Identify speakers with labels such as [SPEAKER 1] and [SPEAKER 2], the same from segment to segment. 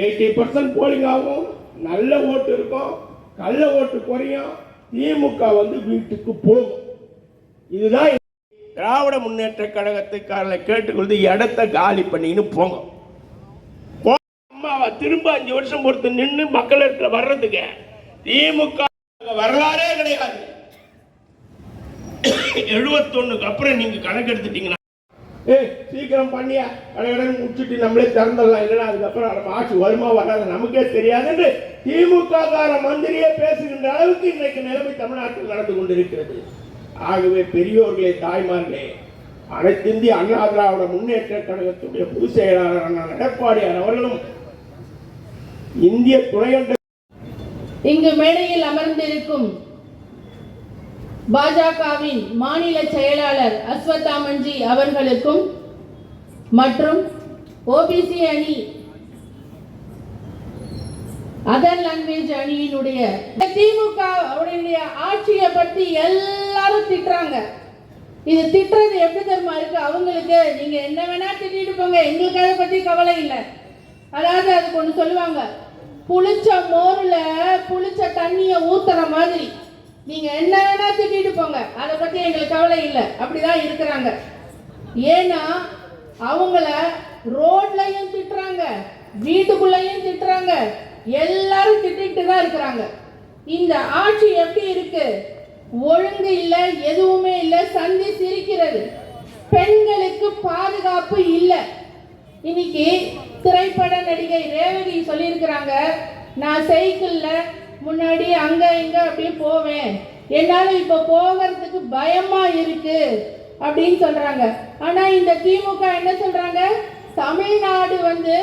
[SPEAKER 1] 80% polling ஆகும், நல்ல ஓட்டு இருக்கும், கள்ள ஓட்டு குறையும், திமுக வந்து வீட்டுக்கு போகும். இதுதான் திராவிட முன்னேற்ற கழகத்துக்காரர்களை கேட்டுக்கொண்டு இடத்தை காலி பண்ணின்னு போங்க. அம்மாவை திரும்ப 5 வருஷம் பொறுத்து நின்று மக்கள் இடத்துல வர்றதுக்கு திமுக வரலாறே கிடையாது. 71க்கு அப்புறம் நீங்க கணக்கு எடுத்துட்டீங்கன்னா சீக்கிரம் பண்ணியா கடகடன் முடிச்சுட்டு நம்மளே திறந்துடலாம், இல்லைன்னா அதுக்கப்புறம் ஆட்சி வருமா வராது நமக்கே தெரியாது திமுக கார மந்திரியே பேசுகின்ற அளவுக்கு இன்றைக்கு நிலைமை தமிழ்நாட்டில் நடந்து கொண்டிருக்கிறது. ஆகவே பெரியோர்களே, தாய்மார்களே, அனைத்து இந்திய அண்ணா திராவிட முன்னேற்ற கழகத்துடைய பொதுச் செயலாளரான எடப்பாடியார் அவர்களும் இந்திய துணையண்ட
[SPEAKER 2] இங்கு மேடையில் அமர்ந்திருக்கும் பாஜகவின் மாநில செயலாளர் அஸ்வத்தாமன்ஜி அவர்களுக்கும் மற்றும் ஓபிசி அணி அதர் லாங்குவேஜ் அணியினுடைய திமுக ஆட்சியை பத்தி எல்லாரும் திட்டுறாங்க. இது திட்டுறது எப்படி தெரியுமா இருக்கு அவங்களுக்கு? நீங்க என்ன வேணா திட்டிட்டு போங்க, எங்களுக்கு அதை பத்தி கவலை இல்லை. அதாவது அதுக்கு ஒன்று சொல்லுவாங்க, புளிச்ச மோர்ல புளிச்ச தண்ணிய ஊத்துற மாதிரி நீங்க என்ன வேணா திட்டிட்டு போங்க, அதை பத்தி எங்களுக்கு கவலை இல்லை. அப்படிதான் இருக்கிறாங்க. ஏன்னா அவங்கள ரோட்லயும் திட்டுறாங்க, வீட்டுக்குள்ளயும் திட்டுறாங்க, எல்லாரும் திட்டிட்டு தான் இருக்கிறாங்க. இந்த ஆட்சி எப்படி இருக்கு? ஒழுங்கு இல்லை, எதுவுமே இல்லை, சந்தி சிரிக்கிறது. பெண்களுக்கு பாதுகாப்பு இல்லை. இன்னைக்கு திரைப்பட நடிகை ரேவதி சொல்லியிருக்கிறாங்க, நான் சைக்கிள்ல முன்னாடி அங்க இங்க அப்படியே போவேன், என்னால இப்ப போகிறதுக்கு பயமா இருக்கு அப்படின்னு சொல்றாங்க. ஆனா இந்த திமுக என்ன சொல்றாங்க? தமிழ்நாடு வந்து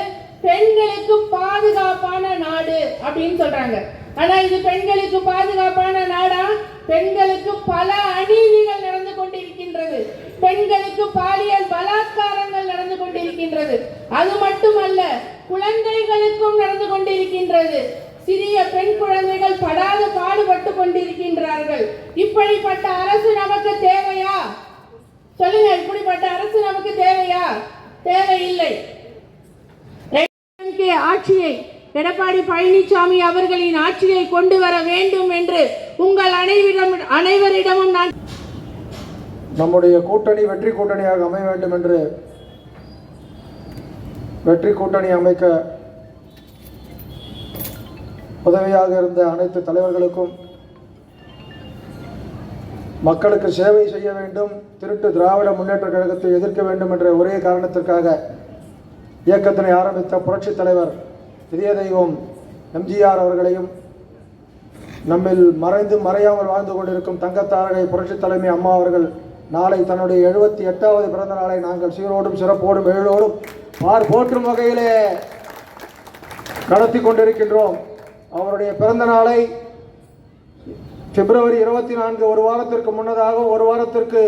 [SPEAKER 2] பெண்களுக்கு பாதுகாப்பான நாடு அப்படின்னு சொல்றாங்க. ஆனா இது பெண்களுக்கு பாதுகாப்பான நாடா? பெண்களுக்கு பல அநீதிகள் நடந்து கொண்டிருக்கின்றது, பெண்களுக்கு பாலியல் பலாத்காரங்கள் நடந்து கொண்டிருக்கின்றது. அது மட்டுமல்ல, குழந்தைகளுக்கும் நடந்து கொண்டிருக்கின்றது. சிறிய பெண் குழந்தைகள் படாத பாடுபட்டு கொண்டிருக்கின்றார்கள். இப்படிப்பட்ட அரசு நமக்கு தேவையா? சொல்லுங்க, இப்படிப்பட்ட அரசு நமக்கு தேவையா? தேவையில்லை. ஆட்சியை எடப்பாடி பழனிசாமி அவர்களின் ஆட்சியை கொண்டு வர வேண்டும் என்று உங்கள் அனைவரிடமும் நான்
[SPEAKER 3] நம்முடைய கூட்டணி வெற்றி கூட்டணியாக அமைய வேண்டும் என்று வெற்றி கூட்டணி அமைக்க உதவியாக இருந்த அனைத்து தலைவர்களுக்கும், மக்களுக்கு சேவை செய்ய வேண்டும், திருட்டு திராவிட முன்னேற்ற கழகத்தை எதிர்க்க வேண்டும் என்ற ஒரே காரணத்திற்காக இயக்கத்தினை ஆரம்பித்த புரட்சித் தலைவர் இதய தெய்வம் எம்ஜிஆர் அவர்களையும், நம்மில் மறைந்து மறையாமல் வாழ்ந்து கொண்டிருக்கும் தங்கத்தாரகை புரட்சித் தலைமை அம்மா அவர்கள் நாளை தன்னுடைய 78வது பிறந்த நாளை நாங்கள் சீரோடும் சிறப்போடும் எழிலோடும் போற்றும் வகையிலே நடத்தி கொண்டிருக்கின்றோம். அவருடைய பிறந்த நாளை பிப்ரவரி 24 ஒரு வாரத்திற்கு முன்னதாகவும் ஒரு வாரத்திற்கு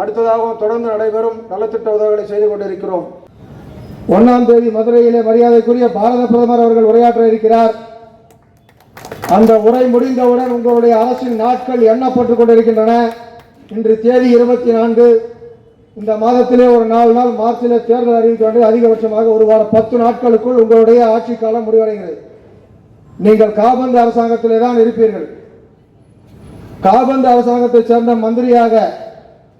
[SPEAKER 3] அடுத்ததாகவும் தொடர்ந்து நடைபெறும் நலத்திட்ட உதவிகளை செய்து கொண்டிருக்கிறோம். 1ஆம் தேதி மதுரையிலே மரியாதைக்குரிய பாரத பிரதமர் அவர்கள் உரையாற்ற இருக்கிறார். அந்த உரை முடிந்தவுடன் உங்களுடைய அரசின் நாட்கள் எண்ணப்பட்டுக் கொண்டிருக்கின்றன. இன்று தேதி 24. இந்த மாதத்திலே ஒரு 4 நாள் மார்ச்சிலே தேர்தல் அறிவிக்க வேண்டிய அதிகபட்சமாக ஒரு வாரம் 10 நாட்களுக்குள் உங்களுடைய ஆட்சி காலம் முடிவடைகிறது. நீங்கள் காபந்து அரசாங்கத்திலே தான் இருப்பீர்கள். காபந்து அரசாங்கத்தை சேர்ந்த மந்திரியாக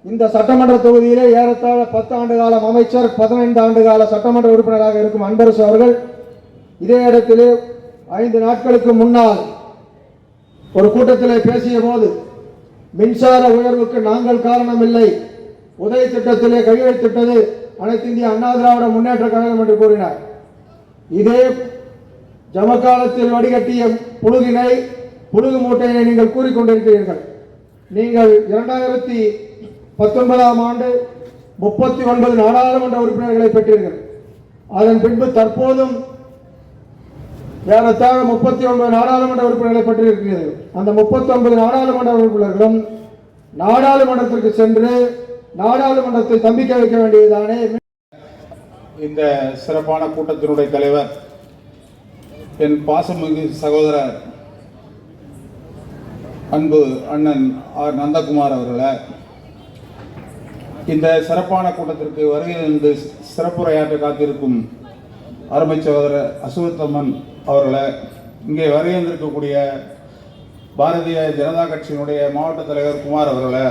[SPEAKER 3] இந்த சட்டமன்ற தொகுதியிலே ஏறத்தாழ 10 ஆண்டு காலம் அமைச்சர், 15 ஆண்டு கால சட்டமன்ற உறுப்பினராக இருக்கும் அன்பரசு அவர்கள் இதே இடத்திலே 5 நாட்களுக்கு முன்னால் ஒரு கூட்டத்திலே பேசிய போது, மின்சார உயர்வுக்கு நாங்கள் காரணமில்லை, உதய திட்டத்திலே கையெழுத்திட்டது அனைத்து இந்திய அண்ணா திராவிட முன்னேற்ற கழகம் என்று கூறினார். இதே ஜமக்காலத்தில் வடிகட்டிய புழுகு மூட்டையை நீங்கள் கூறிக்கொண்டிருக்கிறீர்கள். நீங்கள் 2019ஆம் ஆண்டு 39 நாடாளுமன்ற உறுப்பினர்களை பெற்றீர்கள். அதன் பின்பு தற்போதும் ஏறத்தாழ 39 நாடாளுமன்ற உறுப்பினர்களை பெற்றிருக்கிறீர்கள். அந்த 39 நாடாளுமன்ற உறுப்பினர்களும் நாடாளுமன்றத்திற்கு சென்று நாடாளுமன்றத்தை தம்பிக்க வைக்க வேண்டியதுதானே.
[SPEAKER 4] இந்த சிறப்பான கூட்டத்தினுடைய தலைவர் என் பாசமிகு சகோதரர் அன்பு அண்ணன் ஆர் நந்தகுமார் அவர்களை இந்த சிறப்பான கூட்டத்திற்கு வருகை இருந்து சிறப்புரையாற்ற காத்திருக்கும் அருமை சகோதரர் அசுவத்தம்மன் அவர்களை, இங்கே வருகின்றிருக்கக்கூடிய பாரதிய ஜனதா கட்சியினுடைய மாவட்ட தலைவர் குமார் அவர்களை,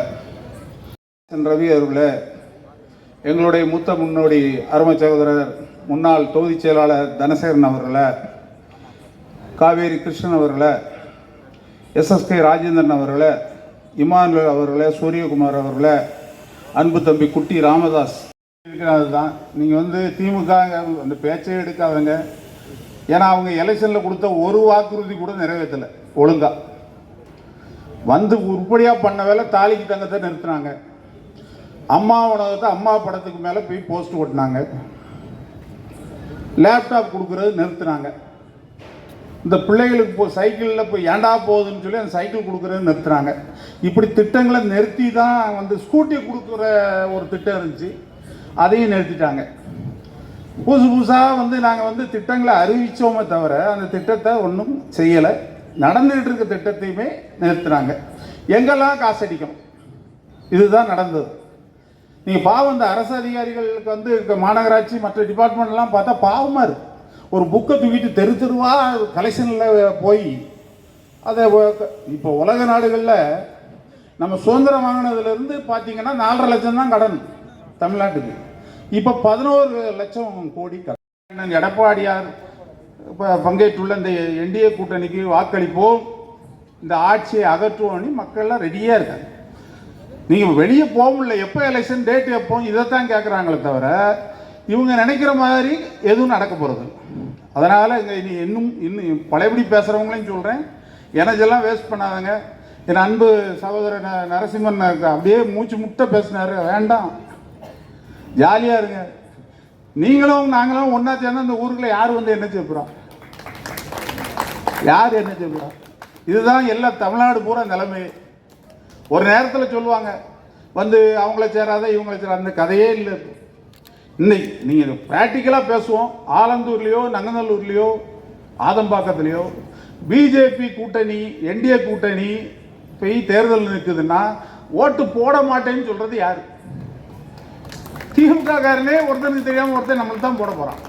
[SPEAKER 4] ரவி அவர்களை, எங்களுடைய மூத்த முன்னோடி அருமை சகோதரர் முன்னாள் தொகுதி செயலாளர் தனசேகரன் அவர்களை, காவேரி கிருஷ்ணன் அவர்களை, எஸ்எஸ்கே ராஜேந்திரன் அவர்களை, இமானுவேல் அவர்களை, சூரியகுமார் அவர்களை, அன்பு தம்பி குட்டி ராமதாஸ் இருக்கிறது தான். நீங்கள் திமுக அந்த பேச்சே எடுக்காதங்க. ஏன்னா அவங்க எலெக்ஷனில் கொடுத்த ஒரு வாக்குறுதி கூட நிறைவேற்றலை. ஒழுங்காக உருப்படியாக பண்ண வேலை தாலிக்கு தங்கத்தை நிறுத்தினாங்க. அம்மா உணவகத்தை அம்மா படத்துக்கு மேலே போய் போஸ்ட் ஓட்டினாங்க. லேப்டாப் கொடுக்குறது நிறுத்தினாங்க. இந்த பிள்ளைகளுக்கு சைக்கிளில் போய் ஏண்டா போகுதுன்னு சொல்லி அந்த சைக்கிள் கொடுக்குறது நிறுத்துறாங்க. இப்படி திட்டங்களை நிறுத்தி தான் ஸ்கூட்டி கொடுக்குற ஒரு திட்டம் இருந்துச்சு, அதையும் நிறுத்திட்டாங்க. புதுசாக நாங்கள் திட்டங்களை அறிவித்தோமே தவிர அந்த திட்டத்தை ஒன்றும் செய்யலை. நடந்துகிட்டு இருக்க திட்டத்தையுமே நிறுத்துறாங்க. எங்கெல்லாம் காசடிக்கணும், இதுதான் நடந்தது. நீங்கள் பாவம் இந்த அரசு அதிகாரிகளுக்கு மாநகராட்சி மற்ற டிபார்ட்மெண்ட்லாம் பார்த்தா பாவமாக இருக்குது. ஒரு புக்கை தூக்கிட்டு தெரு தெருவாக கலெக்ஷனில் போய் அதை இப்போ உலக நாடுகளில் நம்ம சுதந்திரம் வாங்கினதுலேருந்து பார்த்தீங்கன்னா 4.5 லட்சம் தான் கடன் தமிழ்நாட்டுக்கு. இப்போ 11 லட்சம் கோடி கடன். எடப்பாடியார் இப்போ பங்கேற்றுள்ள இந்த என்டிஏ கூட்டணிக்கு வாக்களிப்போம், இந்த ஆட்சியை அகற்றுவோம்னு மக்கள்லாம் ரெடியாக இருக்காங்க. நீங்கள் வெளியே போக முடியல, எப்போ எலெக்ஷன் டேட் எப்போ இதைத்தான் கேட்குறாங்களே தவிர இவங்க நினைக்கிற மாதிரி எதுவும் நடக்க போகிறது. அதனால் இங்கே இன்னும் பழையபடி பேசுகிறவங்களையும் சொல்கிறேன், எனர்ஜெல்லாம் வேஸ்ட் பண்ணாதங்க. என் அன்பு சகோதரர் நரசிம்மன் அப்படியே மூச்சு முட்டை பேசினார். வேண்டாம், ஜாலியாக இருங்க. நீங்களும் நாங்களும் ஒன்றா சேர்ந்து அந்த ஊருக்குள்ள யார் என்ன செய்யப்படுறோம், யார் என்ன செய்யப்படுறோம்? இதுதான் எல்லா தமிழ்நாடு பூரா நிலைமை. ஒரு நேரத்தில் சொல்லுவாங்க அவங்கள சேராத இவங்கள சேராத, அந்த கதையே இல்லை. இன்னைக்கு நீங்கள் ப்ராக்டிக்கலாக பேசுவோம். ஆலந்தூர்லேயோ நங்கநல்லூர்லேயோ ஆதம்பாக்கத்துலேயோ பிஜேபி கூட்டணி என்டிஏ கூட்டணி போய் தேர்தல் நிற்குதுன்னா ஓட்டு போட மாட்டேன்னு சொல்கிறது யார்? திமுக காரனே ஒருத்தனுக்கு தெரியாமல் ஒருத்தர் நம்மளுக்கு தான் போட போகிறான்.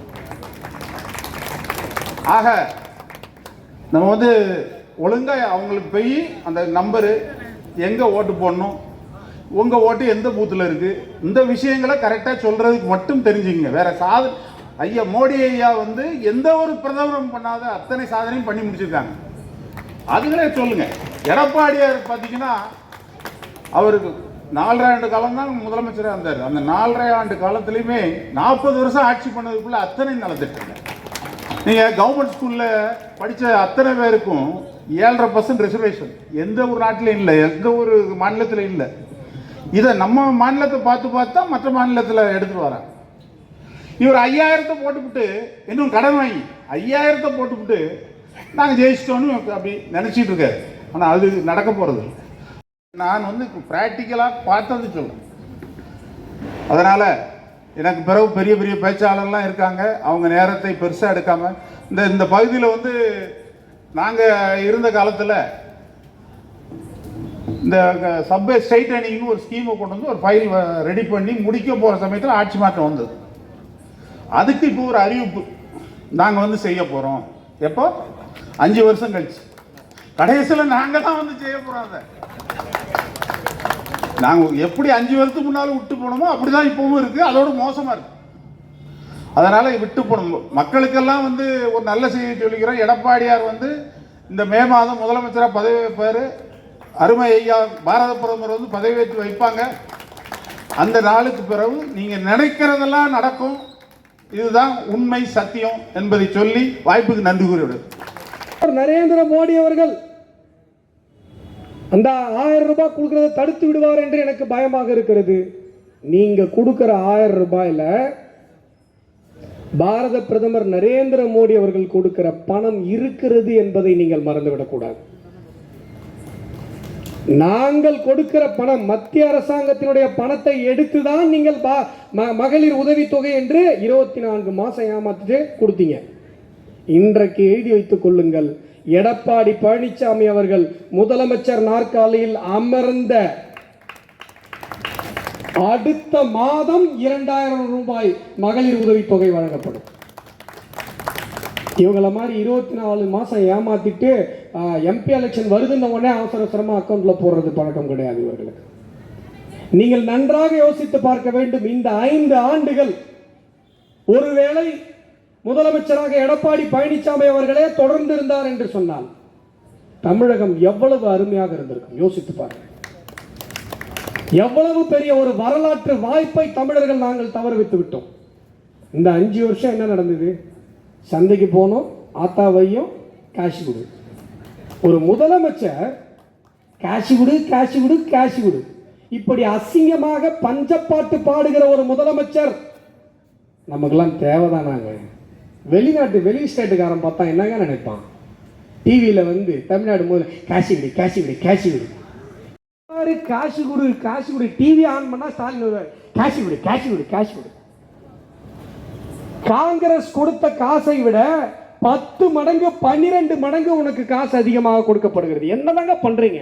[SPEAKER 4] ஆக நம்ம ஒழுங்காக அவங்களுக்கு போய் அந்த நம்பரு எங்கே ஓட்டு போடணும், உங்கள் ஓட்டு எந்த பூத்தில் இருக்குது, இந்த விஷயங்களை கரெக்டாக சொல்கிறதுக்கு மட்டும் தெரிஞ்சுங்க. வேறு ஐயா மோடி ஐயா எந்த ஒரு பிரதமரும் பண்ணாத அத்தனை சாதனையும் பண்ணி முடிச்சிருக்காங்க. அதுங்களே சொல்லுங்கள். எடப்பாடியார் பார்த்தீங்கன்னா அவருக்கு 4.5 ஆண்டு காலம் தான் முதலமைச்சராக இருந்தார். அந்த 4.5 ஆண்டு காலத்துலேயுமே 40 வருஷம் ஆட்சி பண்ணதுக்குள்ளே அத்தனை நலத்திட்டங்க. நீங்கள் கவர்மெண்ட் ஸ்கூலில் படித்த அத்தனை பேருக்கும் 7.5% ரிசர்வேஷன் எந்த ஒரு நாட்டிலையும் இல்லை, எந்த ஒரு மாநிலத்திலும் இல்லை. இதை நம்ம மாநிலத்தை பார்த்து தான் மற்ற மாநிலத்தில் எடுத்துகிட்டு வராங்க. இவர் 5000 போட்டுவிட்டு இன்னும் கடன் வாங்கி 5000 போட்டுவிட்டு நாங்கள் ஜெயிச்சிட்டோன்னு அப்படி நினச்சிட்டு இருக்காரு. ஆனால் அது நடக்க போகிறது. நான் ப்ராக்டிக்கலாக பார்த்தது சொல்கிறேன். அதனால் எனக்கு பிறகு பெரிய பெரிய பேச்சாளர்லாம் இருக்காங்க, அவங்க நேரத்தை பெருசாக எடுக்காமல் இந்த பகுதியில் நாங்கள் இருந்த காலத்தில் இந்த சப்வே ஸ்ட்ரைட் அணின்னு ஒரு ஸ்கீமை கொண்டு ஒரு ஃபைல் ரெடி பண்ணி முடிக்க போகிற சமயத்தில் ஆட்சி மாற்றம் வந்தது. அதுக்கு இப்போ ஒரு அறிவிப்பு நாங்கள் செய்ய போகிறோம். எப்போ? 5 வருஷம் கழிச்சு. கடைசியில் நாங்கள் தான் செய்ய போகிறோம். அதை நாங்கள் எப்படி 5 வருஷத்துக்கு முன்னால் விட்டு போனோமோ அப்படி தான் இப்போவும் இருக்குது, அதோட மோசமாக இருக்குது. அதனால் விட்டு போகணும். மக்களுக்கெல்லாம் ஒரு நல்ல செய்தி சொல்லிக்கிறோம். எடப்பாடியார் இந்த மே மாதம் முதலமைச்சராக பதவி வைப்பார். அருமை ஐயா பாரத பிரதமர் பதவியேற்று வைப்பாங்க. அந்த நாளுக்கு பிறகு நீங்கள் நினைக்கிறதெல்லாம் நடக்கும். இதுதான் உண்மை, சத்தியம் என்பதை சொல்லி வாய்ப்புக்கு நன்றி கூறிவிடும்.
[SPEAKER 3] நரேந்திர மோடி அவர்கள் அந்த 1000 ரூபாய் கொடுக்கறதை தடுத்து விடுவார் என்று எனக்கு பயமாக இருக்கிறது. நீங்க கொடுக்கிற 1000 ரூபாயில பாரத பிரதமர் நரேந்திர மோடி அவர்கள் கொடுக்கிற பணம் இருக்கிறது என்பதை நீங்கள் மறந்துவிடக்கூடாது. நாங்கள் கொடுக்கிற பணம் மத்திய அரசாங்கத்தினுடைய பணத்தை எடுத்துதான் நீங்கள் மகளிர் உதவித்தொகை என்று 24 மாசம் ஏமாத்திட்டு கொடுத்தீங்க. இன்றைக்கு எழுதி வைத்துக் கொள்ளுங்கள், எடப்பாடி பழனிசாமி அவர்கள் முதலமைச்சர் நாற்காலியில் அமர்ந்த அடுத்த மாதம் 2000 ரூபாய் மகளிர் உதவித்தொகை வழங்கப்படும்.
[SPEAKER 5] இவங்கள மாதிரி 24 மாதம் ஏமாத்திட்டு எம்பி எலெக்ஷன் வருதுன்ன உடனே அவசர அவசரமாக அக்கௌண்ட்டில் போடுறது பழக்கம் கிடையாது இவர்களுக்கு. நீங்கள் நன்றாக யோசித்து பார்க்க வேண்டும். இந்த 5 ஆண்டுகள் ஒருவேளை முதலமைச்சராக எடப்பாடி பழனிசாமி அவர்களே தொடர்ந்து இருந்தார் என்று சொன்னால் தமிழகம் எவ்வளவு அருமையாக இருந்திருக்கும். யோசித்து பாருங்கள். எவ்வளவு பெரிய ஒரு வரலாற்று வாய்ப்பை தமிழர்கள் நாங்கள் தவறவித்து விட்டோம். இந்த 5 வருஷம் என்ன நடந்தது? சந்தைக்கு போனோம், ஆத்தாவையும் காசு கொடு. ஒரு முதலமைச்சர் காசு கொடு காசு கொடு காசு கொடு இப்படி அசிங்கமாக பஞ்சப்பாட்டு பாடுகிற ஒரு முதலமைச்சர் நமக்கெல்லாம் தேவைதானாங்க? வெளி ஸ்டேட்டுக்காரன் பார்த்தா என்னங்க நினைப்பான்? டிவியில் வந்து தமிழ்நாடு முதல்ல காசு விடு காசு விடு காசு விடு காசு கொடு காசு கொடு. டிவி ஆன் பண்ணா ஸ்டாலின் வருவார், காசு விடு காசு விடு காசு விடு. காங்கிரஸ் கொடுத்த காசை விட 10 மடங்கு 12 மடங்கு உனக்கு காசு அதிகமாக கொடுக்கப்படுகிறது. என்னதாங்க பண்றீங்க?